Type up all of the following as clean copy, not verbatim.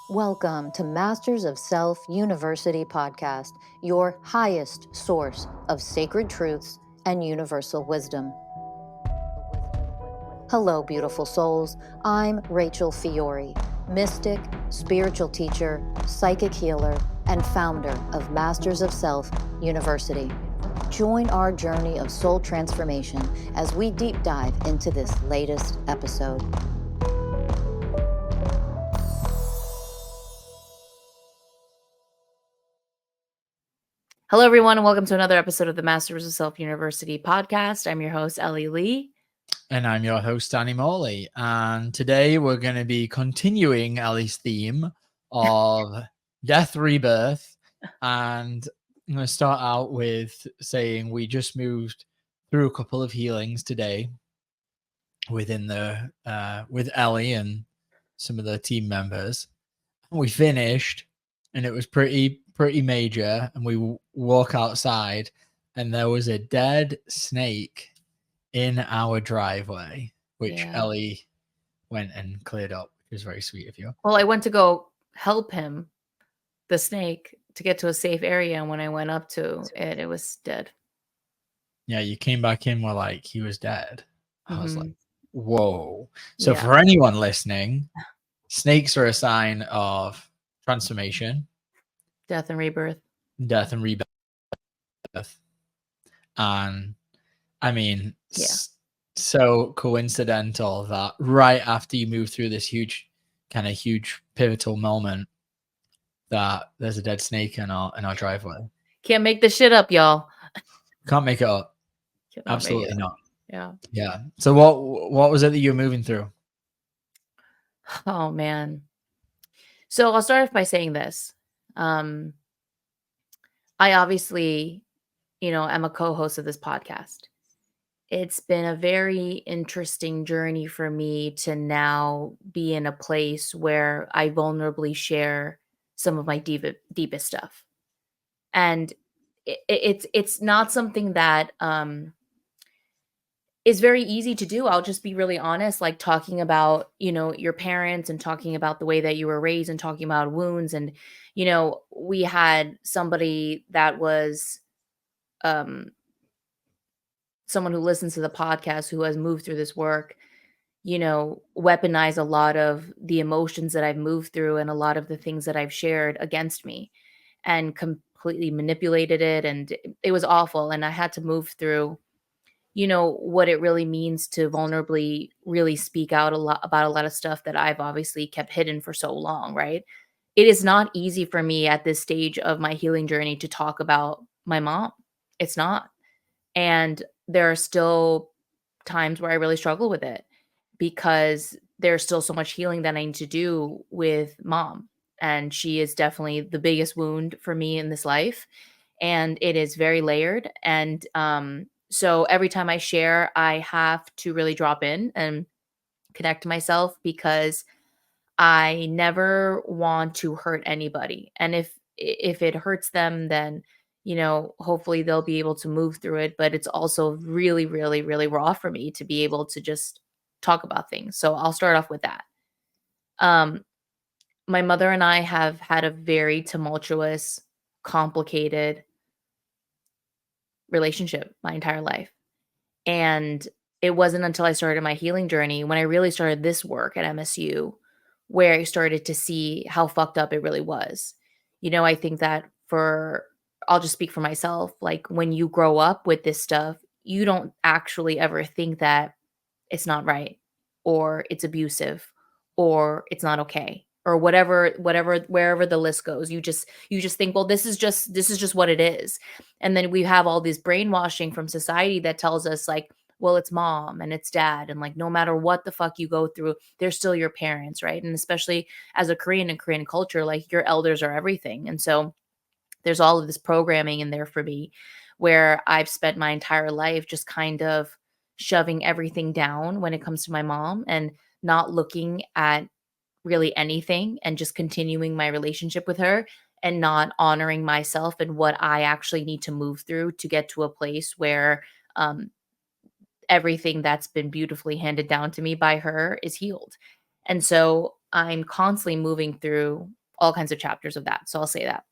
Welcome to Masters of Self University podcast, your highest source of sacred truths and universal wisdom. Hello, beautiful souls. I'm Rachel Fiori, mystic, spiritual teacher, psychic healer, and founder of Masters of Self University. Join our journey of soul transformation as we deep dive into this latest episode. Hello, everyone, and welcome to another episode of the Masters of Self University podcast. I'm your host, Ellie Lee. And I'm your host, Danny Morley. And today we're going to be continuing Ellie's theme of death, rebirth. And I'm going to start out with saying we just moved through a couple of healings today within the with Ellie and some of the team members. We finished, and it was pretty major. And we walk outside, and there was a dead snake in our driveway, which Ellie went and cleared up, which was very sweet of you. Well, I went to go help him, the snake, to get to a safe area, and when I went up to it, it was dead. Yeah, you came back in, were like, he was dead. I was like, whoa. So for anyone listening, snakes are a sign of transformation, death and rebirth. And I mean, so coincidental that right after you move through this huge pivotal moment, that there's a dead snake in our driveway. Can't make this shit up, y'all. Can't make it up. Absolutely not. Yeah. So what was it that you were moving through? Oh man. So I'll start off by saying this. I obviously, am a co-host of this podcast. It's been a very interesting journey for me to now be in a place where I vulnerably share some of my deepest stuff. And it's not something that is very easy to do. I'll just be really honest, like talking about, your parents and talking about the way that you were raised and talking about wounds. And, we had somebody that was someone who listens to the podcast who has moved through this work, weaponize a lot of the emotions that I've moved through and a lot of the things that I've shared against me and completely manipulated it. And it was awful. And I had to move through, what it really means to vulnerably really speak out about a lot of stuff that I've obviously kept hidden for so long, right? It is not easy for me at this stage of my healing journey to talk about my mom. It's not. And there are still times where I really struggle with it because there's still so much healing that I need to do with mom. And she is definitely the biggest wound for me in this life. And it is very layered. And so every time I share, I have to really drop in and connect to myself because I never want to hurt anybody. And if it hurts them, then hopefully they'll be able to move through it. But it's also really, really, really raw for me to be able to just talk about things. So I'll start off with that. My mother and I have had a very tumultuous, complicated relationship my entire life. And it wasn't until I started my healing journey when I really started this work at MSU where I started to see how fucked up it really was. I think that I'll just speak for myself. Like when you grow up with this stuff, you don't actually ever think that it's not right or it's abusive or it's not okay or whatever, wherever the list goes. You just think, well, this is just what it is. And then we have all this brainwashing from society that tells us like, well, it's mom and it's dad. And like, no matter what the fuck you go through, they're still your parents. Right. And especially as a Korean and Korean culture, like your elders are everything. And so there's all of this programming in there for me where I've spent my entire life just kind of shoving everything down when it comes to my mom and not looking at really anything and just continuing my relationship with her and not honoring myself and what I actually need to move through to get to a place where everything that's been beautifully handed down to me by her is healed. And so I'm constantly moving through all kinds of chapters of that. So I'll say that.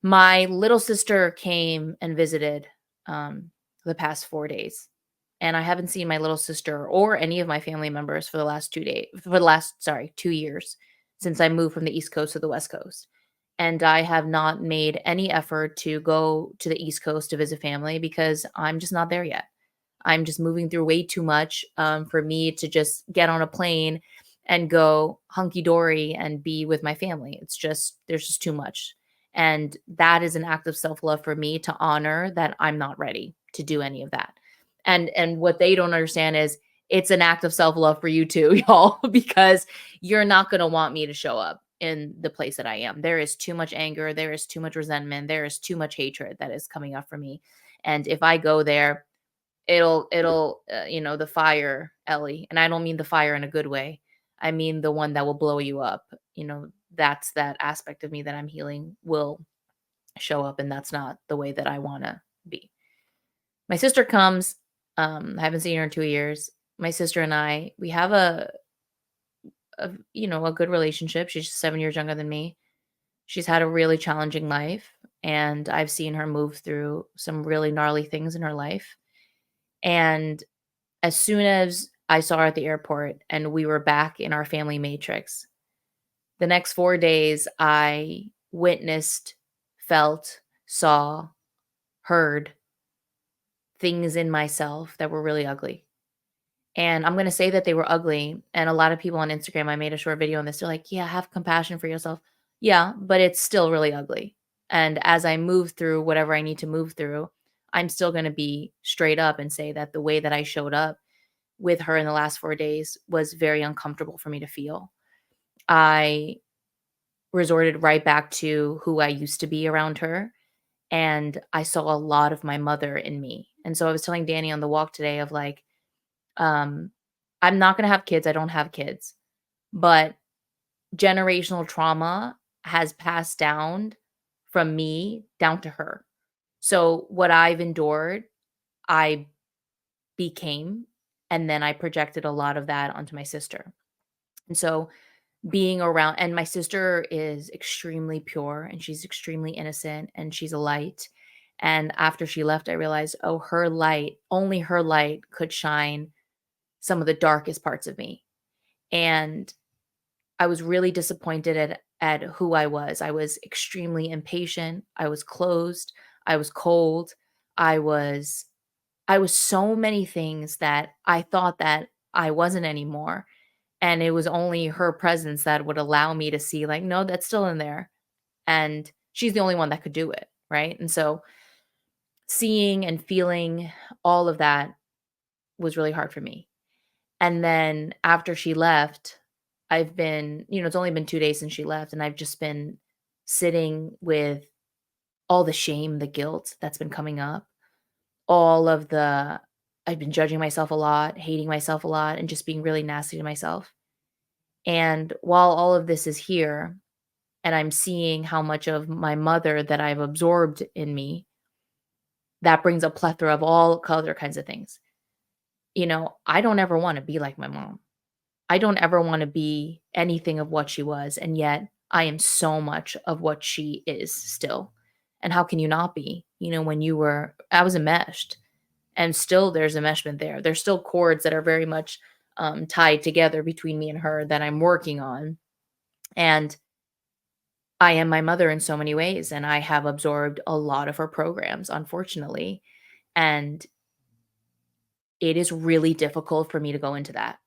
My little sister came and visited the past 4 days. And I haven't seen my little sister or any of my family members for the last 2 days, for the last, sorry, 2 years since I moved from the East Coast to the West Coast. And I have not made any effort to go to the East Coast to visit family because I'm just not there yet. I'm just moving through way too much for me to just get on a plane and go hunky dory and be with my family. It's just, there's just too much. And that is an act of self love for me to honor that I'm not ready to do any of that. And what they don't understand is it's an act of self love for you too, y'all, because you're not going to want me to show up in the place that I am. There is too much anger. There is too much resentment. There is too much hatred that is coming up for me. And if I go there, it'll the fire, Ellie, and I don't mean the fire in a good way. I mean the one that will blow you up. That's that aspect of me that I'm healing will show up, and that's not the way that I want to be. My sister comes. I haven't seen her in 2 years. My sister and I, we have a good relationship. She's just 7 years younger than me. She's had a really challenging life, and I've seen her move through some really gnarly things in her life. And as soon as I saw her at the airport and we were back in our family matrix, the next 4 days I witnessed, felt, saw, heard things in myself that were really ugly. And I'm going to say that they were ugly. And a lot of people on Instagram, I made a short video on this. They're like, yeah, have compassion for yourself. Yeah, but it's still really ugly. And as I move through whatever I need to move through, I'm still going to be straight up and say that the way that I showed up with her in the last 4 days was very uncomfortable for me to feel. I resorted right back to who I used to be around her. And I saw a lot of my mother in me. And so I was telling Danny on the walk today of like, um, I'm not going to have kids. I don't have kids, but generational trauma has passed down from me down to her. So what I've endured, I became, and then I projected a lot of that onto my sister. And so being around, and my sister is extremely pure and she's extremely innocent and she's a light. And after she left, I realized, oh, her light, only her light could shine some of the darkest parts of me. And I was really disappointed at who I was. I was extremely impatient. I was closed. I was cold. I was I was so many things that I thought that I wasn't anymore. And it was only her presence that would allow me to see, like, no, that's still in there. And she's the only one that could do it. Right. And so seeing and feeling all of that was really hard for me. And then after she left, I've been, it's only been 2 days since she left. And I've just been sitting with all the shame, the guilt that's been coming up, all of I've been judging myself a lot, hating myself a lot, and just being really nasty to myself. And while all of this is here, and I'm seeing how much of my mother that I've absorbed in me, that brings a plethora of all other kinds of things. I don't ever want to be like my mom. I don't ever want to be anything of what she was. And yet I am so much of what she is still. And how can you not be? When I was enmeshed, and still there's enmeshment there. There's still cords that are very much tied together between me and her that I'm working on. And I am my mother in so many ways. And I have absorbed a lot of her programs, unfortunately. And it is really difficult for me to go into that.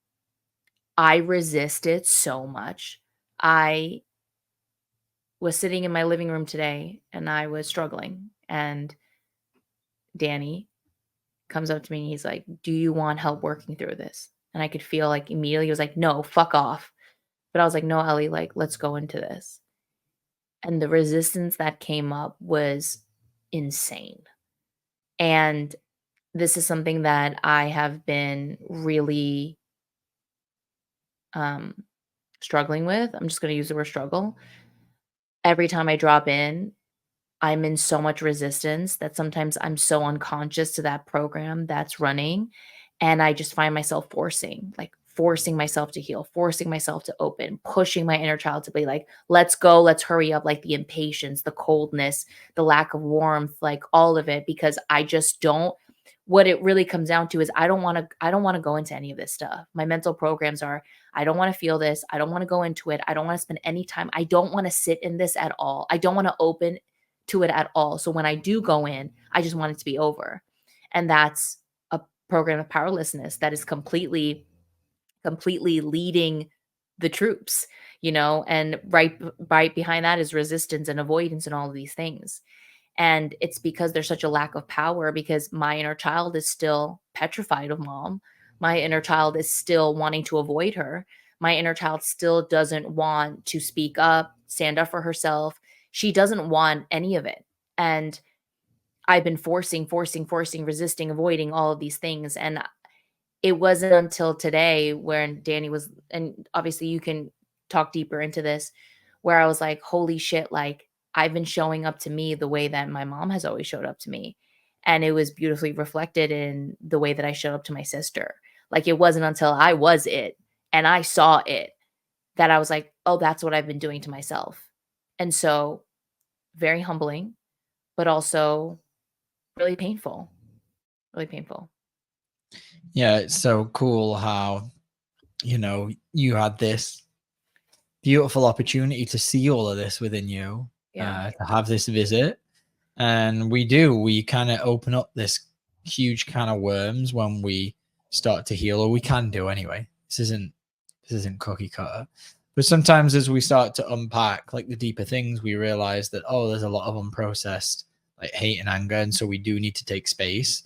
I resist it so much. I was sitting in my living room today and I was struggling. And Danny comes up to me and he's like, "Do you want help working through this?" And I could feel like immediately he was like, "No, fuck off." But I was like, "No, Ellie, like, let's go into this." And the resistance that came up was insane. And this is something that I have been really um, struggling with. I'm just going to use the word struggle. Every time I drop in, I'm in so much resistance that sometimes I'm so unconscious to that program that's running. And I just find myself forcing myself to heal, forcing myself to open, pushing my inner child to be like, let's go, let's hurry up, like the impatience, the coldness, the lack of warmth, like all of it, because I just don't. What it really comes down to is I don't want to go into any of this stuff. My mental programs are I don't want to feel this. I don't want to go into it. I don't want to spend any time. I don't want to sit in this at all. I don't want to open to it at all. So when I do go in, I just want it to be over. And that's a program of powerlessness that is completely leading the troops, and right behind that is resistance and avoidance and all of these things. And it's because there's such a lack of power because my inner child is still petrified of mom. My inner child is still wanting to avoid her. My inner child still doesn't want to speak up, stand up for herself. She doesn't want any of it. And I've been forcing, resisting, avoiding all of these things. And it wasn't until today when Danny was, and obviously you can talk deeper into this, where I was like, holy shit, like I've been showing up to me the way that my mom has always showed up to me. And it was beautifully reflected in the way that I showed up to my sister. Like it wasn't until I was it and I saw it that I was like, oh, that's what I've been doing to myself. And so very humbling, but also really painful, really painful. Yeah, it's so cool how, you had this beautiful opportunity to see all of this within you, Yeah. to have this visit. And we kind of open up this huge can of worms when we start to heal, or we can do anyway. This isn't cookie cutter. But sometimes as we start to unpack like the deeper things, we realize that, oh, there's a lot of unprocessed like hate and anger. And so we do need to take space.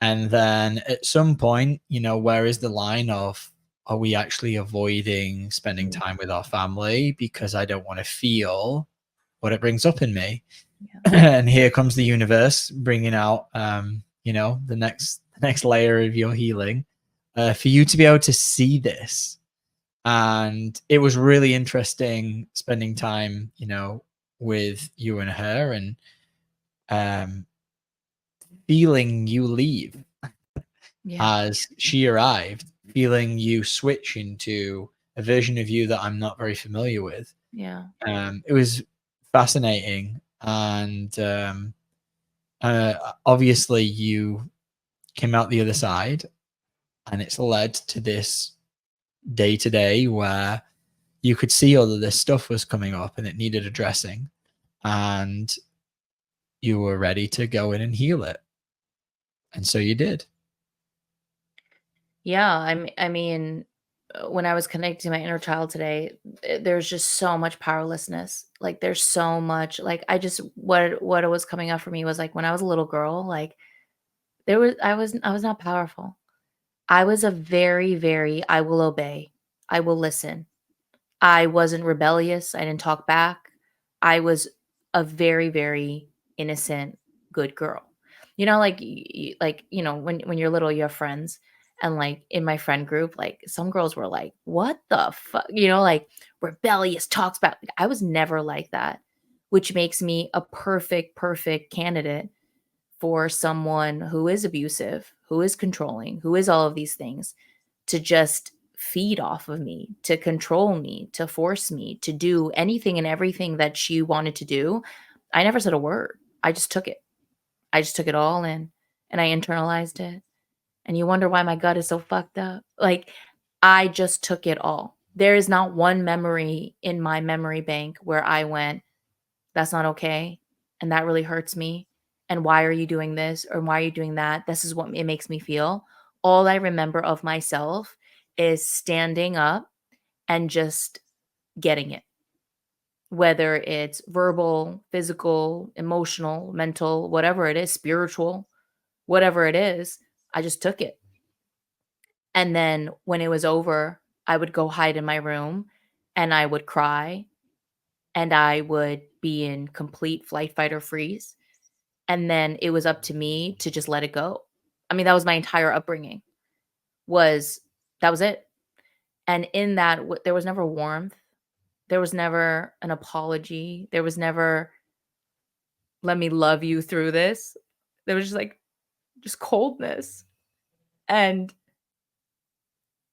And then at some point, where is the line of, are we actually avoiding spending Mm. time with our family because I don't want to feel what it brings up in me? Yeah. And here comes the universe bringing out, the next layer of your healing, for you to be able to see this. And it was really interesting spending time, with you and her, and um, feeling you leave Yeah. as she arrived, feeling you switch into a version of you that I'm not very familiar with. Yeah. It was fascinating. And obviously, you came out the other side, and it's led to this day to day where you could see all of this stuff was coming up and it needed addressing, and you were ready to go in and heal it. And so you did. Yeah, I mean, when I was connecting to my inner child today, there's just so much powerlessness. Like there's so much like I just what was coming up for me was like when I was a little girl, like I was not powerful. I was a very I will obey. I will listen. I wasn't rebellious. I didn't talk back. I was a very innocent, good girl. Like when you're little, you have friends, and like in my friend group, like some girls were like, "What the fuck?" Like rebellious talks about. I was never like that, which makes me a perfect candidate for someone who is abusive, who is controlling, who is all of these things to just feed off of me, to control me, to force me to do anything and everything that she wanted to do. I never said a word. I just took it. I just took it all in and I internalized it. And you wonder why my gut is so fucked up. Like, I just took it all. There is not one memory in my memory bank where I went, that's not okay. And that really hurts me. And why are you doing this? Or why are you doing that? This is what it makes me feel. All I remember of myself is standing up and just getting it, whether it's verbal, physical, emotional, mental, whatever it is, spiritual, whatever it is. I just took it. And then when it was over, I would go hide in my room and I would cry and I would be in complete flight, fight, or freeze. And then it was up to me to just let it go. I mean, that was my entire upbringing. Was that was it. And in that there was never warmth. There was never an apology. There was never let me love you through this. There was just like just coldness. And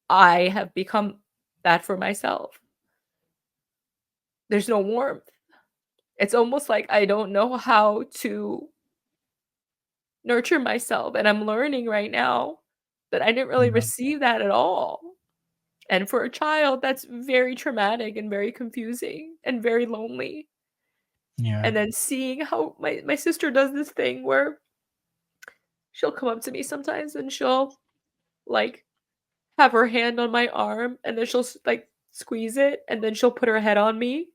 I have become that for myself. There's no warmth. It's almost like I don't know how to nurture myself, and I'm learning right now that I didn't really Yeah. receive that at all. And for a child, that's very traumatic and very confusing and very lonely. Yeah. And then seeing how my sister does this thing where she'll come up to me sometimes and she'll, like, have her hand on my arm, and then she'll like, squeeze it, and then she'll put her head on me.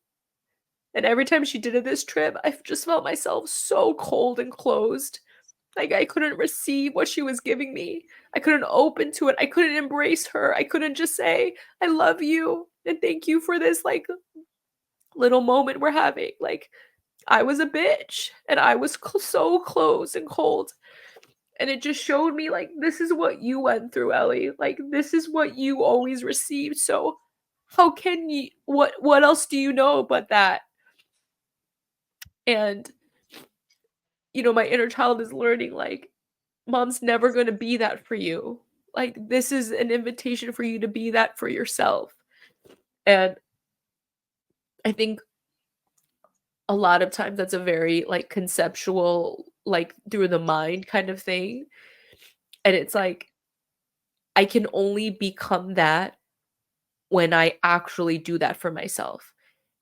And every time she did it this trip, I've just felt myself so cold and closed. Like, I couldn't receive what she was giving me. I couldn't open to it. I couldn't embrace her. I couldn't just say, "I love you, and thank you for this, like, little moment we're having." Like, I was a bitch, and I was so close and cold. And it just showed me, like, this is what you went through, Ellie. Like, this is what you always received. So how can you what else do you know but that? And my inner child is learning, like, mom's never going to be that for you. Like, this is an invitation for you to be that for yourself. And I think a lot of times that's a very, like, conceptual, like, through the mind kind of thing. And it's like, I can only become that when I actually do that for myself.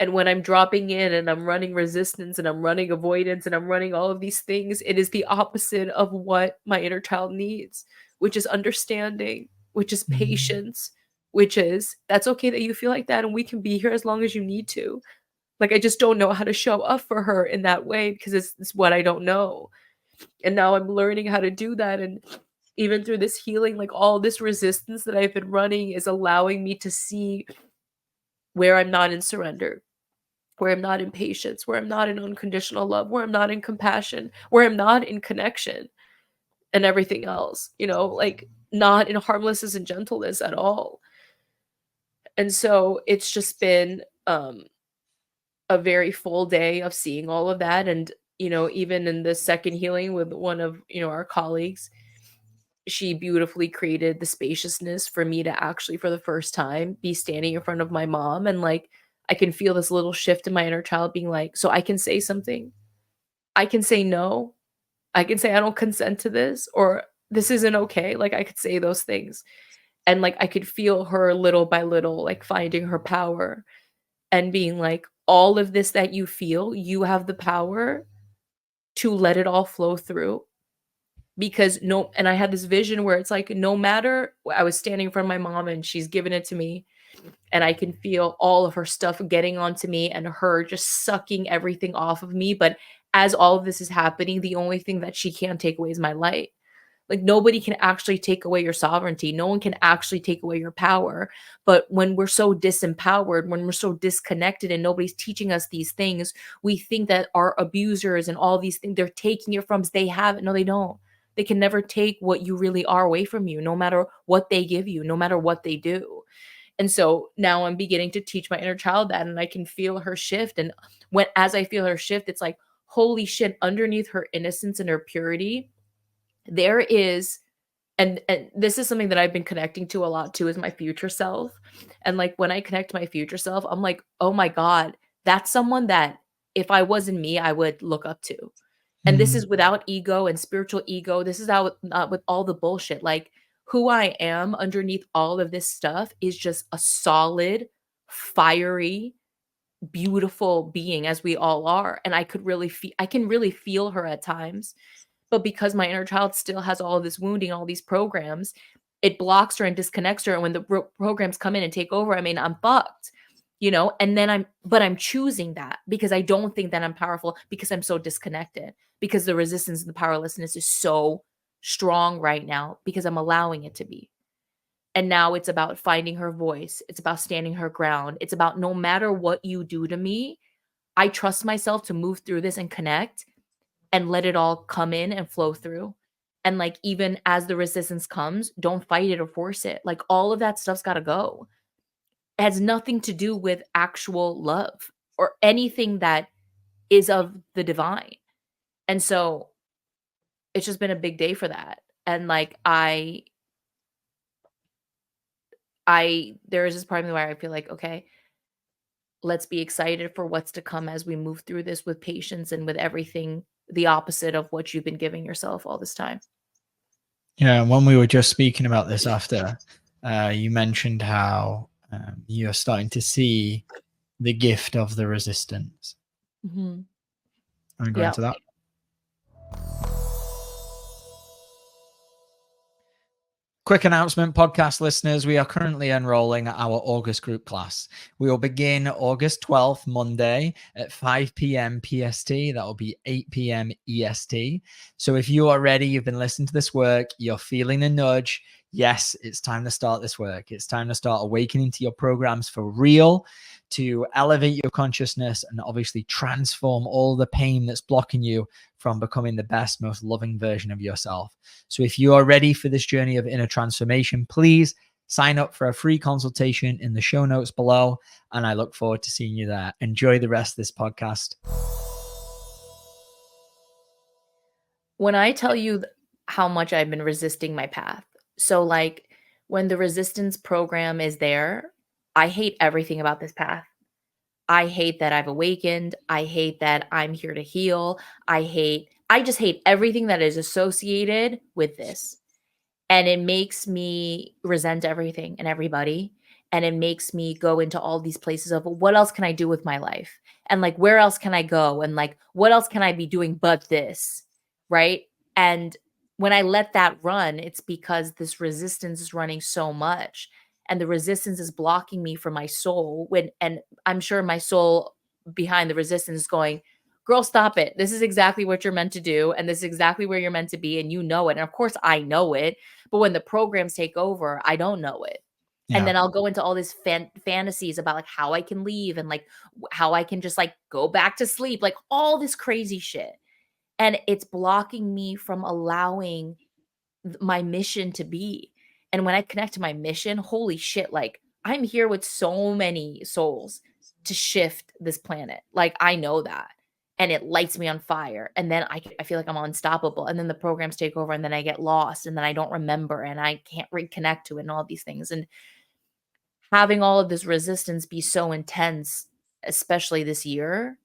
And when I'm dropping in and I'm running resistance and I'm running avoidance and I'm running all of these things, it is the opposite of what my inner child needs, which is understanding, which is Mhm. patience, which is that's okay that you feel like that and we can be here as long as you need to. Like, I just don't know how to show up for her in that way because it's what I don't know. And now I'm learning how to do that. And even through this healing, like, all this resistance that I've been running is allowing me to see where I'm not in surrender, where I'm not in patience, where I'm not in unconditional love, where I'm not in compassion, where I'm not in connection and everything else, like, not in harmlessness and gentleness at all. And so it's just been a very full day of seeing all of that. And, even in the second healing with one of, our colleagues, she beautifully created the spaciousness for me to actually, for the first time, be standing in front of my mom. And, like, I can feel this little shift in my inner child being like, so I can say something. I can say no. I can say I don't consent to this, or this isn't okay. Like, I could say those things. And, like, I could feel her little by little, like, finding her power and being like, all of this that you feel, you have the power to let it all flow through. Because no, and I had this vision where it's like, no matter, I was standing in front of my mom and she's giving it to me, and I can feel all of her stuff getting onto me and her just sucking everything off of me. But as all of this is happening, the only thing that she can't take away is my light. Like, nobody can actually take away your sovereignty. No one can actually take away your power. But when we're so disempowered, when we're so disconnected and nobody's teaching us these things, we think that our abusers and all these things, they're taking it from us. They have it. No, they don't. They can never take what you really are away from you, no matter what they give you, no matter what they do. And so now I'm beginning to teach my inner child that, and I can feel her shift. And as I feel her shift, it's like, holy shit, underneath her innocence and her purity, there is, and this is something that I've been connecting to a lot too, is my future self. And, like, when I connect to my future self, I'm like, oh my God, that's someone that if I wasn't me, I would look up to. And this Mhm. is without ego and spiritual ego. This is out not with all the bullshit. Like, who I am underneath all of this stuff is just a solid, fiery, beautiful being, as we all are. And I can really feel her at times. But because my inner child still has all of this wounding, all these programs, it blocks her and disconnects her. And when the programs come in and take over, I mean, I'm fucked, And then I'm choosing that because I don't think that I'm powerful because I'm so disconnected, because the resistance and the powerlessness is so strong right now because I'm allowing it to be. And now it's about finding her voice. It's about standing her ground. It's about, no matter what you do to me, I trust myself to move through this and connect and let it all come in and flow through. And, like, even as the resistance comes, don't fight it or force it. Like, all of that stuff's got to go. It has nothing to do with actual love or anything that is of the divine. And so it's just been a big day for that. And, like, there is this part of me where I feel like, okay, let's be excited for what's to come as we move through this with patience and with everything the opposite of what you've been giving yourself all this time. Yeah, when we were just speaking about this after, you mentioned how you're starting to see the gift of the resistance. Mhm. Want to go Yeah. into that? Quick announcement, podcast listeners. We are currently enrolling our August group class. We will begin August 12th, Monday at 5 p.m. PST. That will be 8 p.m. EST. So if you are ready, you've been listening to this work, you're feeling a nudge. Yes, it's time to start this work. It's time to start awakening to your programs for real, to elevate your consciousness and obviously transform all the pain that's blocking you from becoming the best, most loving version of yourself. So if you are ready for this journey of inner transformation, please sign up for a free consultation in the show notes below. And I look forward to seeing you there. Enjoy the rest of this podcast. When I tell you how much I've been resisting my path, so like when the resistance program is there, I hate everything about this path. I hate that I've awakened. I hate that I'm here to heal. I just hate everything that is associated with this. And it makes me resent everything and everybody. And it makes me go into all these places of what else can I do with my life? And like, where else can I go? And like, what else can I be doing but this? Right. And when I let that run, it's because this resistance is running so much. And the resistance is blocking me from my soul. And I'm sure my soul behind the resistance is going, girl, stop it. This is exactly what you're meant to do. And this is exactly where you're meant to be. And you know it. And of course, I know it. But when the programs take over, I don't know it. And Yeah. then I'll go into all these fantasies about like how I can leave and like how I can just like go back to sleep, like all this crazy shit. And it's blocking me from allowing my mission to be. And when I connect to my mission, holy shit, like I'm here with so many souls to shift this planet. Like I know that. And it lights me on fire. And then I feel like I'm unstoppable. And then the programs take over and then I get lost and then I don't remember and I can't reconnect to it and all these things. And having all of this resistance be so intense, especially this year,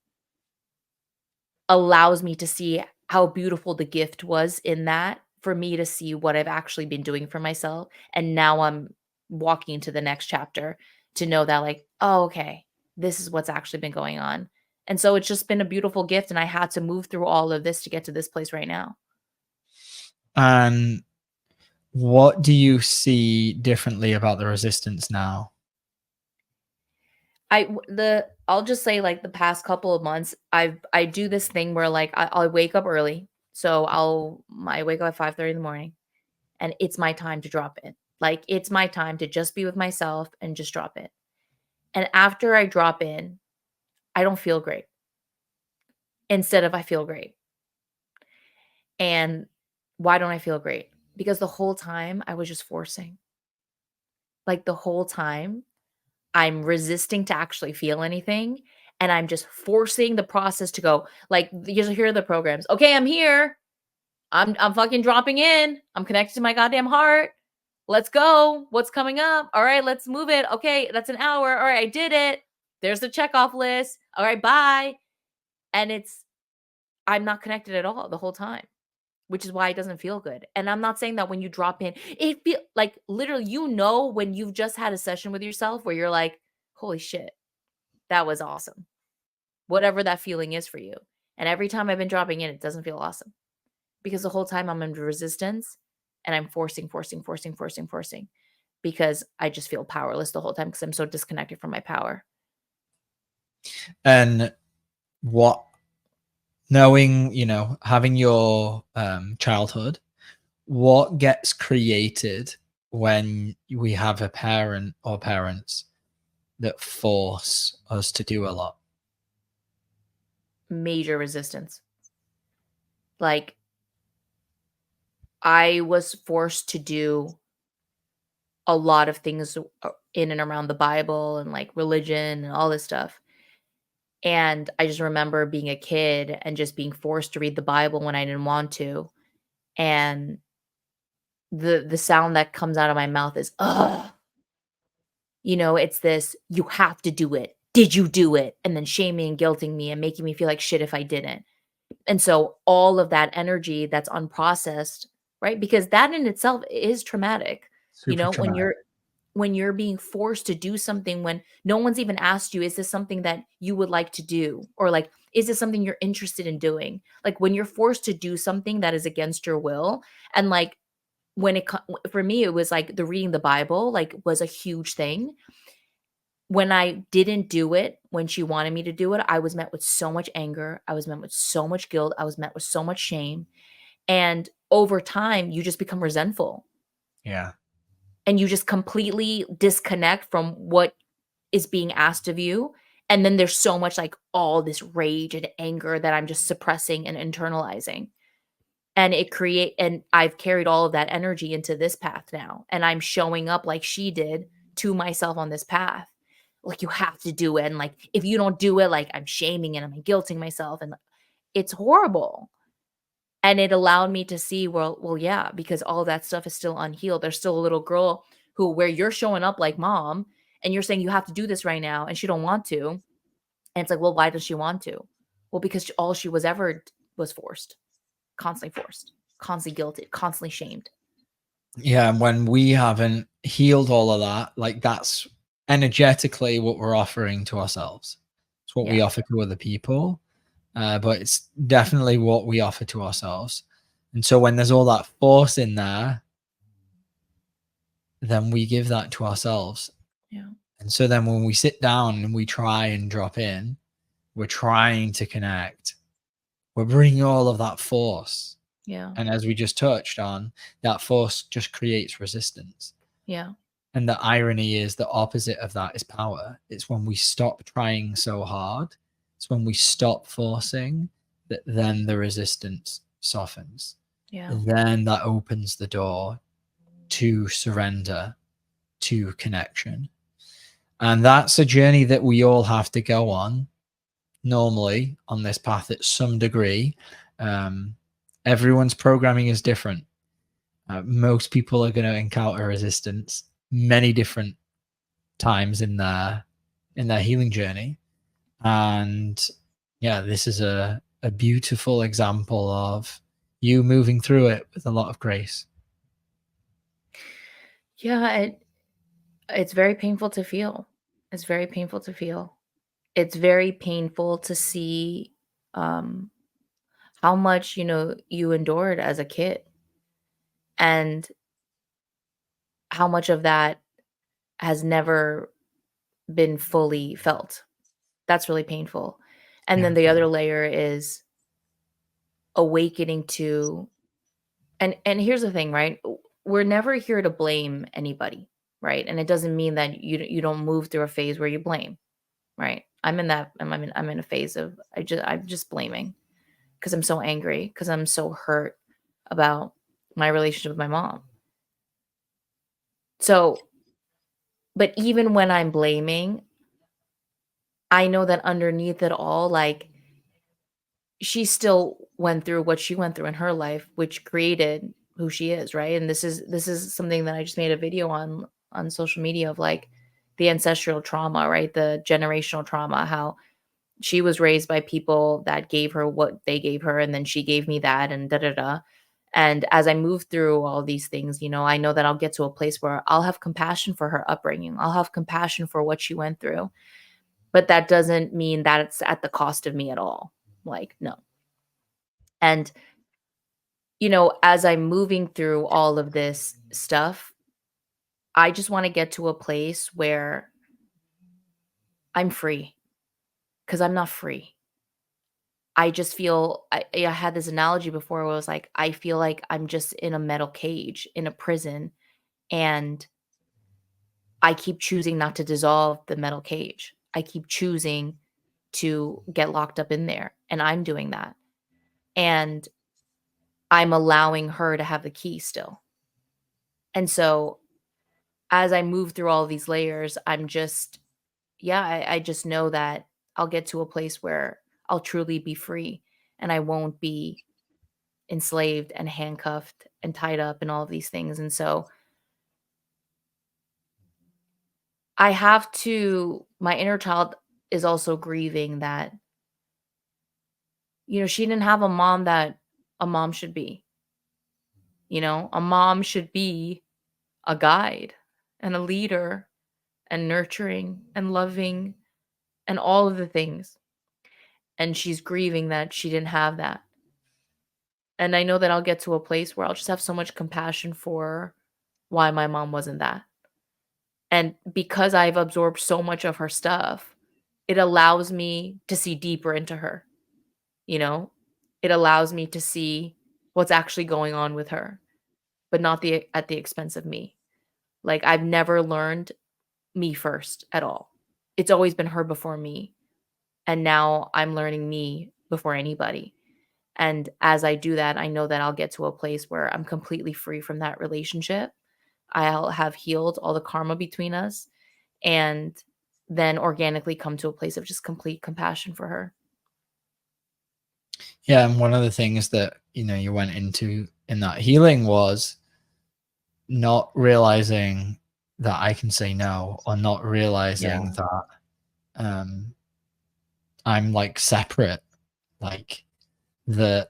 allows me to see how beautiful the gift was in that for me to see what I've actually been doing for myself. And now I'm walking into the next chapter to know that, like, oh, okay, this is what's actually been going on. And so it's just been a beautiful gift. And I had to move through all of this to get to this place right now. And what do you see differently about the resistance now? I'll just say like the past couple of months, I do this thing where like I'll wake up early. So I wake up at 5:30 in the morning and it's my time to drop it. Like it's my time to just be with myself and just drop it. And after I drop in, I don't feel great. Instead of I feel great. And why don't I feel great? Because the whole time I was just forcing. Like the whole time I'm resisting to actually feel anything and I'm just forcing the process to go. Like you hear the programs. Okay, I'm here. I'm fucking dropping in. I'm connected to my goddamn heart. Let's go. What's coming up? All right, let's move it. Okay, that's an hour. All right, I did it. There's the checkoff list. All right, bye. And I'm not connected at all the whole time, which is why it doesn't feel good. And I'm not saying that when you drop in, it feel like literally, when you've just had a session with yourself where you're like, holy shit, that was awesome. Whatever that feeling is for you. And every time I've been dropping in, it doesn't feel awesome because the whole time I'm in resistance and I'm forcing because I just feel powerless the whole time because I'm so disconnected from my power. And what, knowing, having your childhood, what gets created when we have a parent or parents that force us to do a lot? Major resistance. Like I was forced to do a lot of things in and around the Bible and like religion and all this stuff. And I just remember being a kid and just being forced to read the Bible when I didn't want to. And the sound that comes out of my mouth is ugh. It's this, "You have to do it. Did you do it?" And then shaming and guilting me and making me feel like shit if I didn't. And so all of that energy that's unprocessed, right? Because that in itself is traumatic. Super When traumatic. you're being forced to do something when no one's even asked you, is this something that you would like to do? Or like, is this something you're interested in doing? Like when you're forced to do something that is against your will. And like for me, it was like the reading the Bible, like was a huge thing. When I didn't do it when she wanted me to do it, I was met with so much anger. I was met with so much guilt. I was met with so much shame. And over time, you just become resentful Yeah. and you just completely disconnect from what is being asked of you. And then there's so much like all this rage and anger that I'm just suppressing and internalizing. And I've carried all of that energy into this path now. And I'm showing up like she did to myself on this path. Like, you have to do it. And like, if you don't do it, like I'm shaming and I'm guilting myself. And it's horrible. And it allowed me to see, well, yeah, because all of that stuff is still unhealed. There's still a little girl where you're showing up like mom and you're saying you have to do this right now and she don't want to. And it's like, well, why does she want to? Well, because all she was ever was forced, constantly guilted, constantly shamed. Yeah, and when we haven't healed all of that, like that's energetically what we're offering to ourselves. It's what we Yeah. offer to other people, but it's definitely what we offer to ourselves. And so when there's all that force in there, then we give that to ourselves. Yeah. And so then when we sit down and we try and drop in, we're trying to connect. We're bringing all of that force. Yeah. And as we just touched on, that force just creates resistance. Yeah. And the irony is the opposite of that is power. It's when we stop trying so hard, it's when we stop forcing that then the resistance softens. Yeah. And then that opens the door to surrender, to connection. And that's a journey that we all have to go on normally on this path at some degree. Everyone's programming is different. Most people are going to encounter resistance many different times in their healing journey, and yeah, this is a beautiful example of you moving through it with a lot of grace. Yeah. It's very painful to feel. It's very painful to feel. It's very painful to see um, how much, you endured as a kid and how much of that has never been fully felt. That's really painful. And Yeah. then the other layer is awakening to, and here's the thing, right? We're never here to blame anybody, right? And it doesn't mean that you don't move through a phase where you blame, right? I'm in a phase of I'm just blaming because I'm so angry, because I'm so hurt about my relationship with my mom. So, but even when I'm blaming, I know that underneath it all, like she still went through what she went through in her life, which created who she is, right? And this is something that I just made a video on social media of like the ancestral trauma, right? The generational trauma, how she was raised by people that gave her what they gave her, and then she gave me that, and da da da. And as I move through all these things, I know that I'll get to a place where I'll have compassion for her upbringing. I'll have compassion for what she went through. But that doesn't mean that it's at the cost of me at all. Like, no. And, as I'm moving through all of this stuff, I just want to get to a place where I'm free because I'm not free. I just feel I had this analogy before where I was like, I feel like I'm just in a metal cage in a prison, and I keep choosing not to dissolve the metal cage. I keep choosing to get locked up in there, and I'm doing that. And I'm allowing her to have the key still. And so as I move through all these layers, I'm just, yeah, I just know that I'll get to a place where I'll truly be free and I won't be enslaved and handcuffed and tied up and all of these things. And so I have to my inner child is also grieving that, she didn't have a mom that a mom should be. A mom should be a guide and a leader and nurturing and loving and all of the things. And she's grieving that she didn't have that. And I know that I'll get to a place where I'll just have so much compassion for why my mom wasn't that. And because I've absorbed so much of her stuff, it allows me to see deeper into her, you know? It allows me to see what's actually going on with her, but not at the expense of me. Like I've never learned me first at all. It's always been her before me. And now I'm learning me before anybody. And as I do that, I know that I'll get to a place where I'm completely free from that relationship. I'll have healed all the karma between us and then organically come to a place of just complete compassion for her. Yeah, and one of the things that you went into in that healing was not realizing that I can say no, or not realizing Yeah. that um I'm like separate, like that.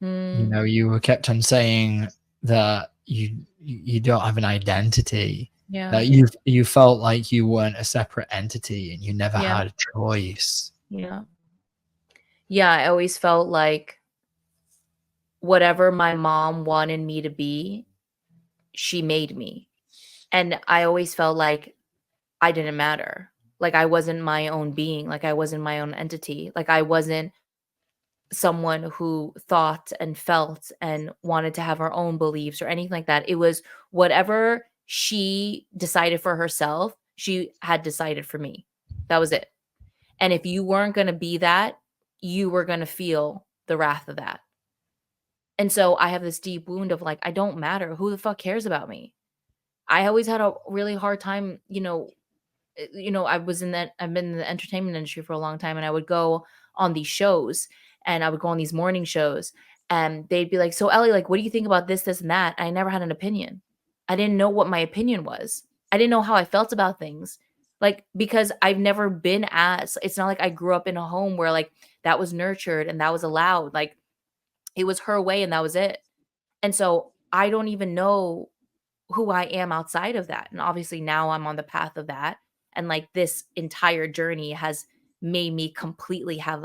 Mm, You were kept on saying that you don't have an identity, yeah. that you felt like you weren't a separate entity and you never Yeah. had a choice. Yeah. Yeah. I always felt like whatever my mom wanted me to be, she made me. And I always felt like I didn't matter. Like I wasn't my own being. Like I wasn't my own entity. Like I wasn't someone who thought and felt and wanted to have her own beliefs or anything like that. It was whatever she decided for herself, she had decided for me. That was it. And if you weren't going to be that, you were going to feel the wrath of that. And so I have this deep wound of like, I don't matter. Who the fuck cares about me? I always had a really hard time, I've been in the entertainment industry for a long time, and I would go on these shows, and I would go on these morning shows, and they'd be like, "So Ellie, like, what do you think about this, this, and that?" I never had an opinion. I didn't know what my opinion was. I didn't know how I felt about things. Like, because I've never been as it's not like I grew up in a home where like that was nurtured and that was allowed. Like it was her way and that was it. And so I don't even know who I am outside of that. And obviously now I'm on the path of that. And like this entire journey has made me completely have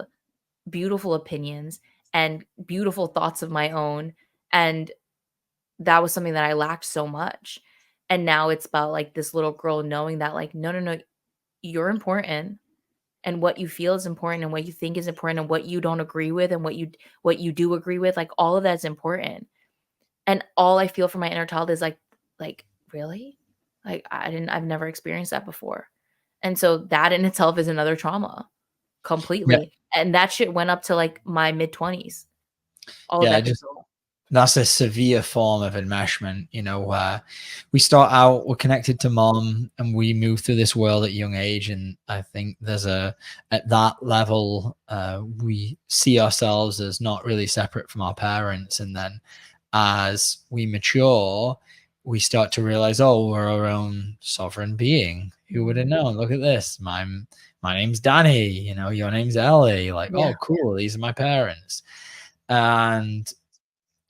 beautiful opinions and beautiful thoughts of my own. And that was something that I lacked so much. And now it's about like this little girl knowing that, like, no, no, no, you're important. And what you feel is important and what you think is important and what you don't agree with and what you do agree with, like all of that's important. And all I feel from my inner child is like, "Really?" Like, I've never experienced that before. And so that in itself is another trauma, Yeah, completely. And that shit went up to, like, my mid-20s, all of yeah, that just control. that's a severe form of enmeshment, where we start out, we're connected to mom, and we move through this world at a young age. And I think at that level, we see ourselves as not really separate from our parents. And then as we mature, we start to realize, oh, we're our own sovereign being. Who would have Mhm. known? Look at this. My name's Danny, your name's Ellie. Like, Yeah, oh, cool. These are my parents. And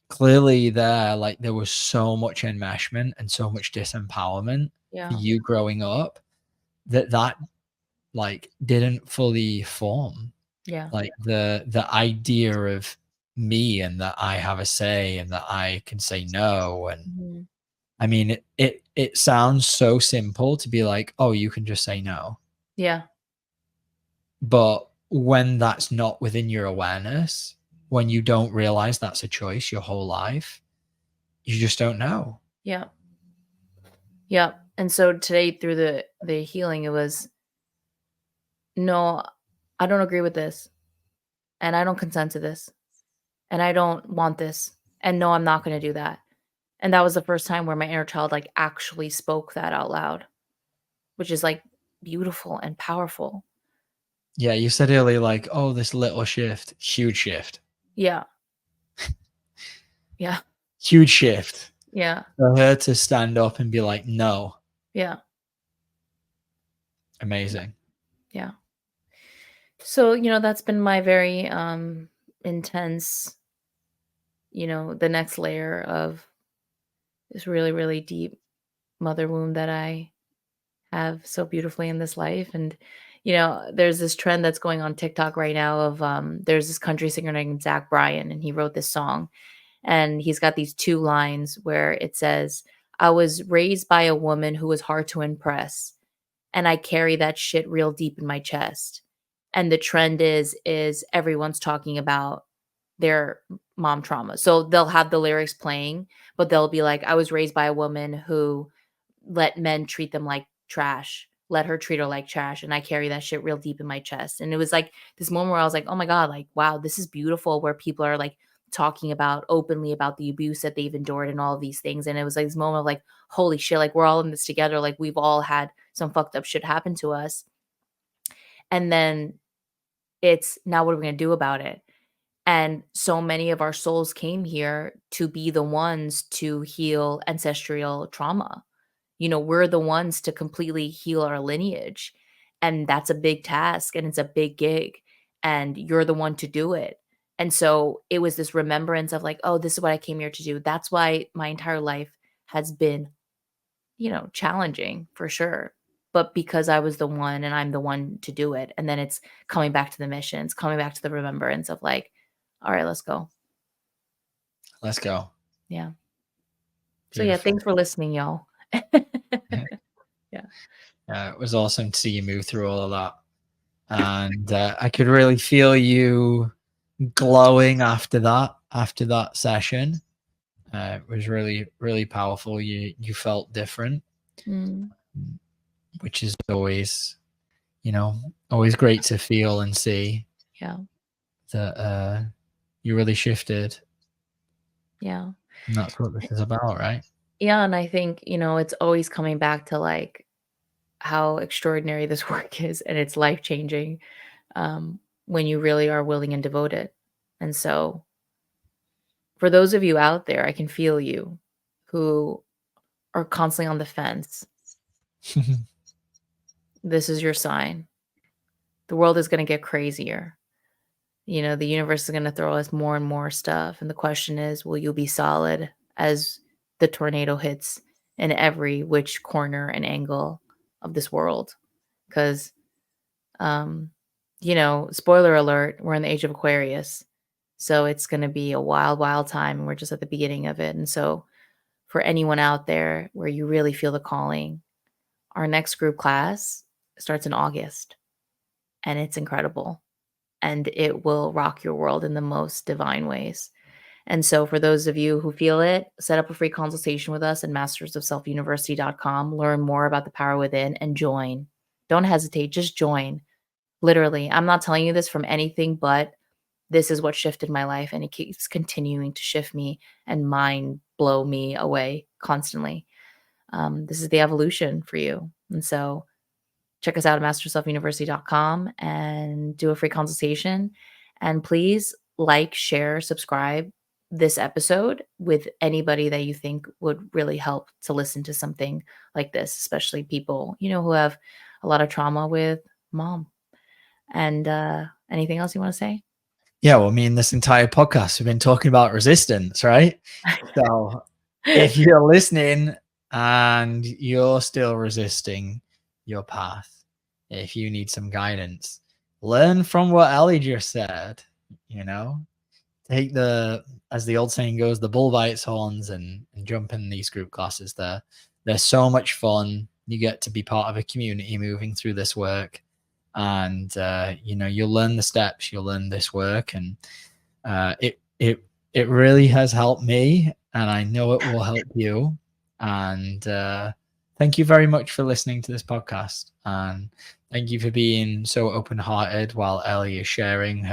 clearly there was so much enmeshment and so much disempowerment for yeah, you growing up that like didn't fully form, yeah. like the idea of me, and that I have a say and that I can say no. And Mhm. I mean, it sounds so simple to be like, oh, you can just say no, Yeah, but when that's not within your awareness, when you don't realize that's a choice your whole life, you just don't know. yeah, yeah. And so today through the healing, it was, "No, I don't agree with this, and I don't consent to this, and I don't want this, and no, I'm not gonna do that." And that was the first time where my inner child, like, actually spoke that out loud, which is, like, beautiful and powerful. Yeah, you said earlier, like, oh, this little shift, huge shift, Yeah. Yeah. huge shift Yeah. for her to stand up and be like, no. Yeah. Amazing. Yeah. So, that's been my very intense, the next layer of this really, really deep mother wound that I have so beautifully in this life. And, there's this trend that's going on TikTok right now of there's this country singer named Zach Bryan, and he wrote this song. And he's got these two lines where it says, I was raised by a woman who was hard to impress, and I carry that shit real deep in my chest. And the trend is everyone's talking about their mom trauma. So they'll have the lyrics playing, but they'll be like, I was raised by a woman who let men treat them like trash, let her treat her like trash, and I carry that shit real deep in my chest. And it was like this moment where I was like, oh my God, like, wow, this is beautiful, where people are like talking about openly about the abuse that they've endured and all of these things. And it was like this moment of like, holy shit, like we're all in this together. Like we've all had some fucked up shit happen to us. And then it's now, what are we going to do about it? And so many of our souls came here to be the ones to heal ancestral trauma. We're the ones to completely heal our lineage. And that's a big task and it's a big gig. And you're the one to do it. And so it was this remembrance of like, oh, this is what I came here to do. That's why my entire life has been, challenging for sure. But because I was the one and I'm the one to do it. And then it's coming back to the missions, coming back to the remembrance of like, all right, let's go. Let's go. Yeah. So yeah, Beautiful. thanks for listening, y'all. Yeah. It was awesome to see you move through all of that. And I could really feel you glowing after that session. It was really, really powerful. You felt different, Mm, which is always, always great to feel and see yeah. that you really shifted. Yeah. And that's what this is about, right? Yeah, and I think, it's always coming back to like how extraordinary this work is, and it's life-changing when you really are willing and devoted. And so for those of you out there, I can feel you who are constantly on the fence. This is your sign. The world is going to get crazier. The universe is going to throw us more and more stuff. And the question is, will you be solid as the tornado hits in every which corner and angle of this world? Because, spoiler alert, we're in the age of Aquarius. So it's going to be a wild, wild time. And we're just at the beginning of it. And so for anyone out there where you really feel the calling, our next group class starts in August. And it's incredible. And it will rock your world in the most divine ways. And so for those of you who feel it, set up a free consultation with us at mastersofselfuniversity.com. Learn more about the power within and join. Don't hesitate, just join. Literally, I'm not telling you this from anything, but this is what shifted my life, and it keeps continuing to shift me and mind blow me away constantly. This is the evolution for you. And so check us out at masterselfuniversity.com and do a free consultation. And please like, share, subscribe this episode with anybody that you think would really help to listen to something like this, especially people, who have a lot of trauma with mom. And anything else you want to say? Yeah, well, me and this entire podcast, we've been talking about resistance, right? So if you're listening and you're still resisting your path, if you need some guidance, learn from what Ellie just said, take as the old saying goes, the bull by its horns and jump in these group classes. They're so much fun. You get to be part of a community moving through this work. And you'll learn the steps, you'll learn this work, and it really has helped me, and I know it will help you. And thank you very much for listening to this podcast, and thank you for being so open-hearted while Ellie is sharing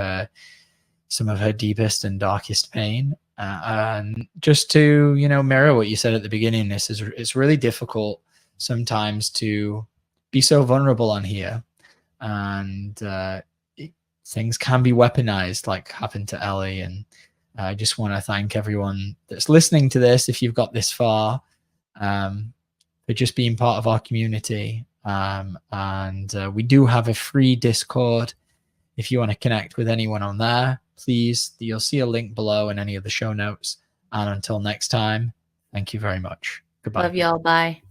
some of her deepest and darkest pain. And just to mirror what you said at the beginning, it's really difficult sometimes to be so vulnerable on here, and things can be weaponized, like happened to Ellie. And I just want to thank everyone that's listening to this, if you've got this far, for just being part of our community. And we do have a free Discord. If you want to connect with anyone on there, please, you'll see a link below in any of the show notes. And until next time, thank you very much. Goodbye. Love y'all. Bye.